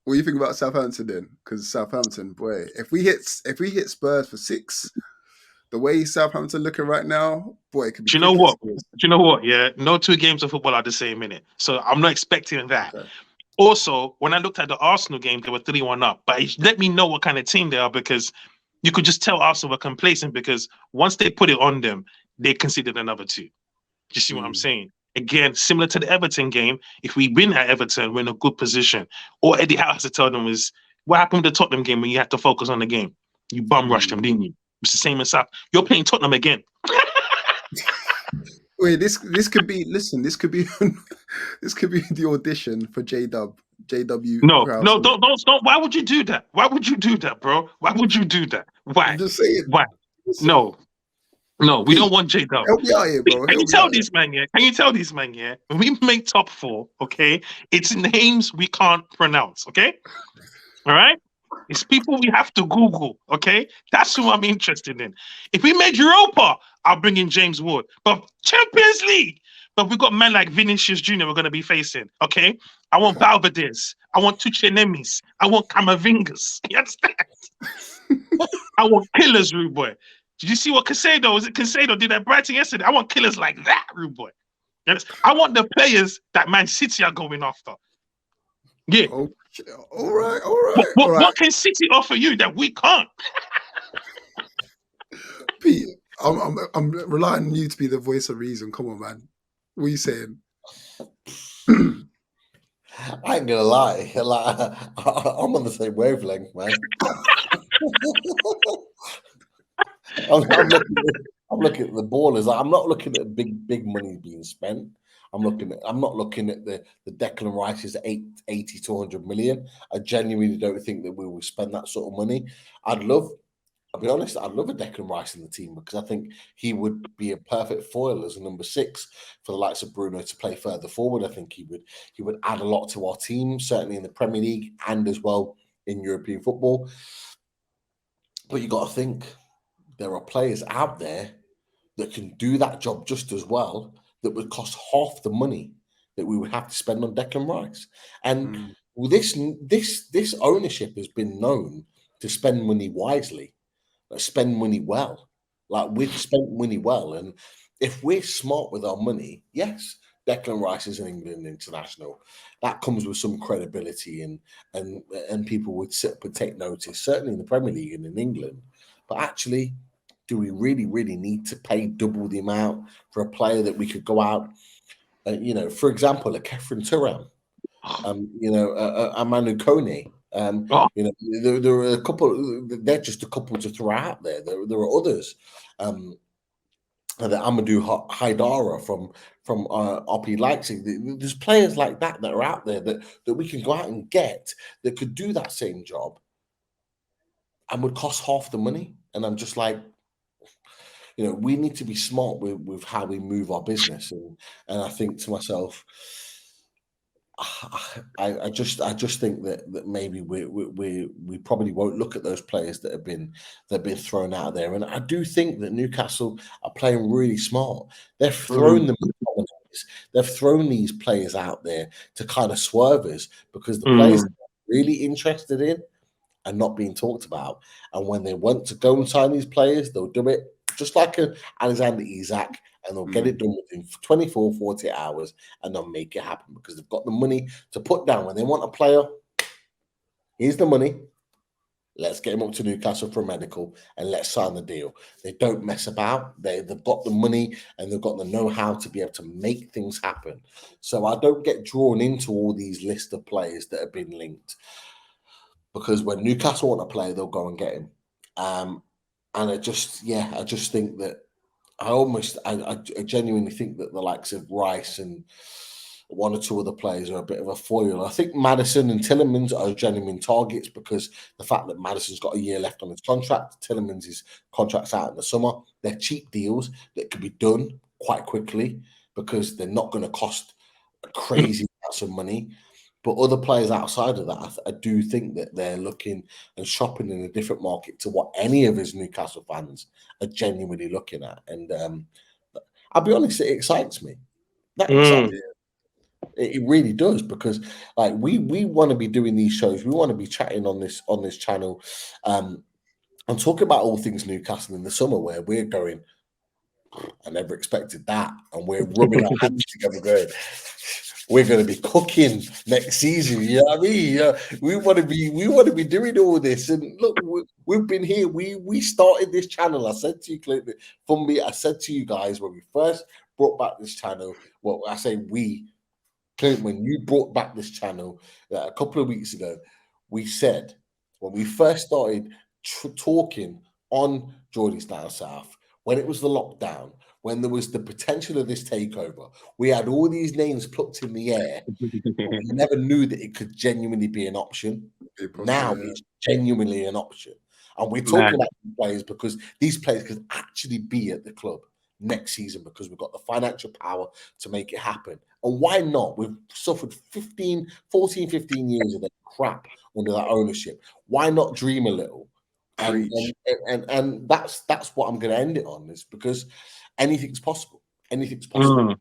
What do you think about Southampton then? Because Southampton, boy, if we hit Spurs for 6, the way Southampton looking right now, boy, it could be Do you know cricket. what? Do you know what? Yeah, no two games of football are the same minute, so I'm not expecting that. Okay. Also, when I looked at the Arsenal game, they were 3-1 up, but it let me know what kind of team they are because you could just tell Arsenal were complacent because once they put it on them, they conceded another two. Do you see what I'm Mm. saying? Again, similar to the Everton game, if we win at Everton, we're in a good position. All Eddie Howe has to tell them is what happened with the Tottenham game when you had to focus on the game. You bum rushed them, Mm. didn't you? It's the same as that. You're playing Tottenham again. Wait, this could be. Listen, this could be this could be the audition for JW No, Prowse. no, don't. Why would you do that? Why would you do that, bro? Why would you do that? I'm Why? just saying. Why? Listen, No, no, we Pete, don't want J Dub. help me out here, bro. Can you Help me tell out here. these man, yeah? Can you tell these man, yeah? When we make top four, okay, it's names we can't pronounce, okay? All right? It's people we have to Google, okay? That's who I'm interested in. If we made Europa, I'll bring in James Ward. But Champions League, but we've got men like Vinicius Jr. we're going to be facing, okay? I want Valverdes. I want Tuchenemis. I want Camavingas. You understand? I want killers, rude boy. Did you see what Casado, was it Casado did at Brighton yesterday? I want killers like that, rude boy. Yes. I want the players that Man City are going after. Yeah. Oh, all right, all What, right, all what, right. what can City offer you that we can't? Pete, I'm relying on you to be the voice of reason. Come on, man. What are you saying? I ain't gonna lie, like, I'm on the same wavelength, man. I'm looking at the ballers. I'm not looking at big money being spent. I'm not looking at the Declan Rice's 80 to 100 million. I genuinely don't think that we will spend that sort of money. I'll be honest, I'd love a Declan Rice in the team because I think he would be a perfect foil as a number 6 for the likes of Bruno to play further forward. I think he would add a lot to our team, certainly in the Premier League and as well in European football. But you got to think there are players out there that can do that job just as well that would cost half the money that we would have to spend on Declan Rice. And this ownership has been known to spend money wisely. Spend money well. Like we've spent money well, and if we're smart with our money, yes, Declan Rice is an England international. That comes with some credibility, and people would take notice, certainly in the Premier League and in England. But actually, do we really need to pay double the amount for a player that we could go out? For example, a Kefren Turan, a Manu Kone. Oh, There are a couple. They're just a couple to throw out there. There are others. The Amadou Haidara from RP Leipzig. There's players like that are out there that we can go out and get that could do that same job and would cost half the money. And I'm just like, we need to be smart with how we move our business. And I think to myself, I just think that maybe we probably won't look at those players that have been thrown out there, and I do think that Newcastle are playing really smart. They've thrown they've thrown these players out there to kind of swerve us because the players they're really interested in are not being talked about, and when they want to go and sign these players, they'll do it just like Alexander Isak. And they'll get it done within 24, 48 hours and they'll make it happen because they've got the money to put down. When they want a player, here's the money. Let's get him up to Newcastle for a medical and let's sign the deal. They don't mess about. They've got the money and they've got the know-how to be able to make things happen. So I don't get drawn into all these lists of players that have been linked because when Newcastle want a player, they'll go and get him. And I just think that I genuinely think that the likes of Rice and one or two other players are a bit of a foil. I think Maddison and Tielemans are genuine targets because the fact that Maddison's got a year left on his contract, Tielemans' contract's out in the summer. They're cheap deals that can be done quite quickly because they're not going to cost crazy amounts of money. But other players outside of that, I do think that they're looking and shopping in a different market to what any of his Newcastle fans are genuinely looking at. And I'll be honest, it excites me. That excites me. It really does, because like we want to be doing these shows, we want to be chatting on this channel, and talking about all things Newcastle in the summer, where we're going, I never expected that, and we're rubbing our hands together, going, we're going to be cooking next season. You know what I mean? We want to be doing all this, and look, we've been here. We started this channel. I said to you, Clint, from me, I said to you guys when we first brought back this channel. Well, I say we. Clint, when you brought back this channel a couple of weeks ago, we said when we first started talking on Geordie's Down South, when it was the lockdown, when there was the potential of this takeover, we had all these names plucked in the air. We never knew that it could genuinely be an option. Now it's genuinely an option. And we're talking about these players because these players could actually be at the club next season, because we've got the financial power to make it happen. And why not? We've suffered 14, 15 years of that crap under that ownership. Why not dream a little? And that's what I'm going to end it on, is because anything's possible. Anything's possible.